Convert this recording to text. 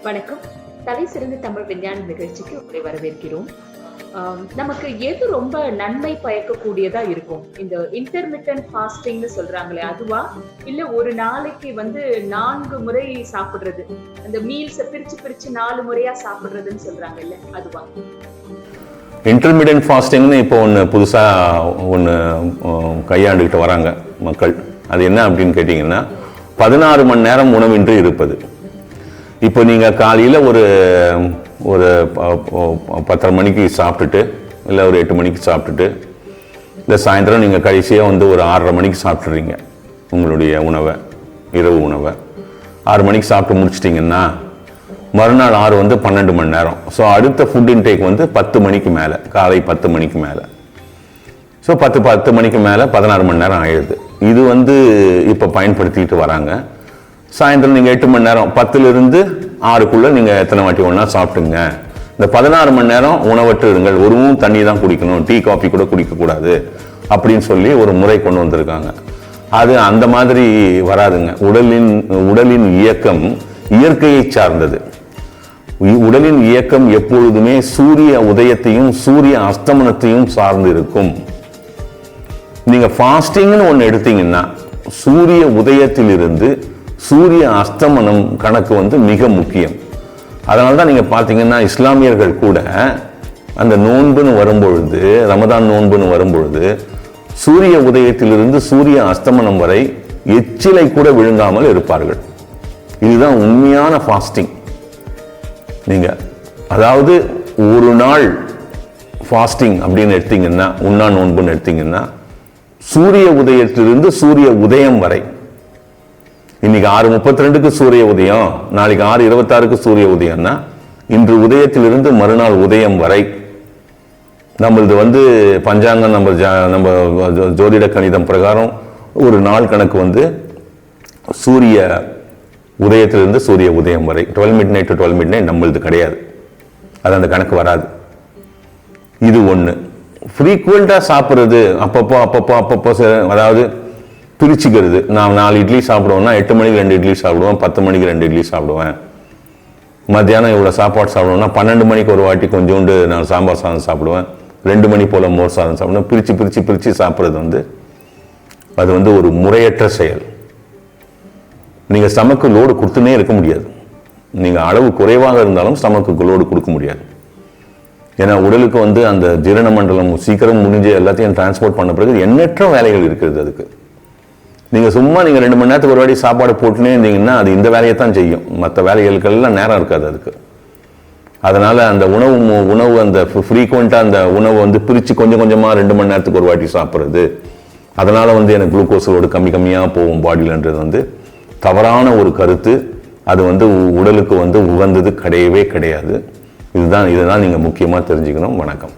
வணக்கம். தலை சிறந்த தமிழ் விஞ்ஞான நிகழ்ச்சிக்கு உங்களை வரவேற்கிறோம். நமக்கு எது ரொம்ப நன்மை பயக்கக்கூடியதா இருக்கும்? இந்த இன்டர்மிட்டன்ட் ஃபாஸ்டிங்னு சொல்றாங்களே அதுவா? இல்ல ஒரு நாளைக்கு 4 முறை சாப்பிடுறது, அந்த மீல்ஸ பிரிச்சு 4 முறையா சாப்பிடுறதுன்னு சொல்றாங்கல்ல அதுவா? இன்டர்மிட்டன்ட் ஃபாஸ்டிங்னு இப்போ ஒன்று கையாண்டுக்கிட்டு வராங்க மக்கள். அது என்ன அப்படின்னு கேட்டிங்கன்னா, 16 மணி நேரம் உணவின்றி இருப்பது. இப்போ நீங்கள் காலையில் ஒரு 10:30 மணிக்கு சாப்பிட்டுட்டு, இல்லை ஒரு 8 மணிக்கு சாப்பிட்டுட்டு, இல்லை சாயந்தரம் நீங்கள் கடைசியாக ஒரு 6:30 மணிக்கு சாப்பிட்றீங்க உங்களுடைய உணவை, இரவு உணவை 6 மணிக்கு சாப்பிட்டு முடிச்சிட்டிங்கன்னா மறுநாள் 6 12 மணி நேரம். ஸோ அடுத்த ஃபுட் இன்டேக் 10 மணிக்கு மேலே, காலை 10 மணிக்கு மேலே. ஸோ 10 மணிக்கு மேலே 16 மணி நேரம் ஆயிடுது. இது இப்போ பயன்படுத்திட்டு வராங்க. சாயந்தரம் நீங்கள் 8 மணி நேரம், 10லிருந்து 6க்குள்ளே நீங்கள் எத்தனை வாட்டி ஒன்றா சாப்பிட்டுங்க. இந்த 16 மணி நேரம் உணவற்று இருங்கள், ஒருவும் தண்ணி தான் குடிக்கணும், டீ காஃபி கூட குடிக்கக்கூடாது அப்படின்னு சொல்லி ஒரு முறை கொண்டு வந்திருக்காங்க. அது அந்த மாதிரி வராதுங்க. உடலின் இயக்கம் இயற்கையை சார்ந்தது. உடலின் இயக்கம் எப்பொழுதுமே சூரிய உதயத்தையும் சூரிய அஸ்தமனத்தையும் சார்ந்து இருக்கும். நீங்க ஃபாஸ்டிங்னு ஒன்று எடுத்தீங்கன்னா சூரிய உதயத்திலிருந்து சூரிய அஸ்தமனம் கணக்கு மிக முக்கியம். அதனால தான் நீங்கள் பார்த்தீங்கன்னா இஸ்லாமியர்கள் கூட அந்த நோன்புன்னு வரும்பொழுது, ரமதான் நோன்புன்னு வரும்பொழுது, சூரிய உதயத்திலிருந்து சூரிய அஸ்தமனம் வரை எச்சிலை கூட விழுங்காமல் இருப்பார்கள். இதுதான் உண்மையான ஃபாஸ்டிங். நீங்கள் அதாவது ஒரு நாள் ஃபாஸ்டிங் அப்படின்னு எடுத்தீங்கன்னா, உண்ணா நோன்புன்னு எடுத்தீங்கன்னா, சூரிய உதயத்திலிருந்து சூரிய உதயம் வரை. இன்னைக்கு 6:32க்கு சூரிய உதயம், நாளைக்கு 6:26க்கு சூரிய உதயம்னா இன்று உதயத்திலிருந்து மறுநாள் உதயம் வரை நம்மளது பஞ்சாங்கம், நம்ம ஜோதிட கணிதம் பிரகாரம் ஒரு நாள் கணக்கு சூரிய உதயத்திலிருந்து சூரிய உதயம் வரை 12 midnight to 12 midnight நம்மளது கிடையாது. அது அந்த கணக்கு வராது. இது ஒன்று. ஃப்ரீக்வெண்ட்டாக சாப்பிட்றது, அப்பப்போ அதாவது பிரிச்சுக்கிறது. நான் 4 இட்லி சாப்பிடுவேன்னா 8 மணிக்கு 2 இட்லி சாப்பிடுவேன், 10 மணிக்கு 2 இட்லி சாப்பிடுவேன். மத்தியானம் இவ்வளோ சாப்பாடு சாப்பிடுவேன்னா 12 மணிக்கு ஒரு வாட்டி கொஞ்சோண்டு நான் சாம்பார் சாதம் சாப்பிடுவேன், 2 மணி போல் மோர் சாதம் சாப்பிடுவேன். பிரித்து சாப்பிட்றது அது ஒரு முறையற்ற செயல். நீங்கள் ஸ்டமக்கு லோடு கொடுத்துனே இருக்க முடியாது. நீங்கள் அளவு குறைவாக இருந்தாலும் ஸ்டமக்கு லோடு கொடுக்க முடியாது. ஏன்னா உடலுக்கு அந்த ஜீரண மண்டலம் சீக்கிரம் முடிஞ்சு எல்லாத்தையும் டிரான்ஸ்போர்ட் பண்ண பிறகு எண்ணற்ற வேலைகள் இருக்குது. அதுக்கு நீங்கள் 2 மணி நேரத்துக்கு ஒரு வாட்டி சாப்பாடு போட்டுனே இருந்தீங்கன்னா அது இந்த வேலையை தான் செய்யும். மற்ற வேலைகளுக்கெல்லாம் நேரம் இருக்காது அதுக்கு. அதனால் அந்த உணவு அந்த ஃப்ரீக்வெண்ட்டாக அந்த உணவு பிரித்து கொஞ்சமாக 2 மணி நேரத்துக்கு ஒரு வாட்டி சாப்பிட்றது, அதனால் எனக்கு குளுக்கோஸ் லோடு கம்மியாக போகும் பாடியிலன்றது தவறான ஒரு கருத்து. அது உடலுக்கு உகந்தது கிடையவே கிடையாது. இதுதான் நீங்கள் முக்கியமாக தெரிஞ்சுக்கணும். வணக்கம்.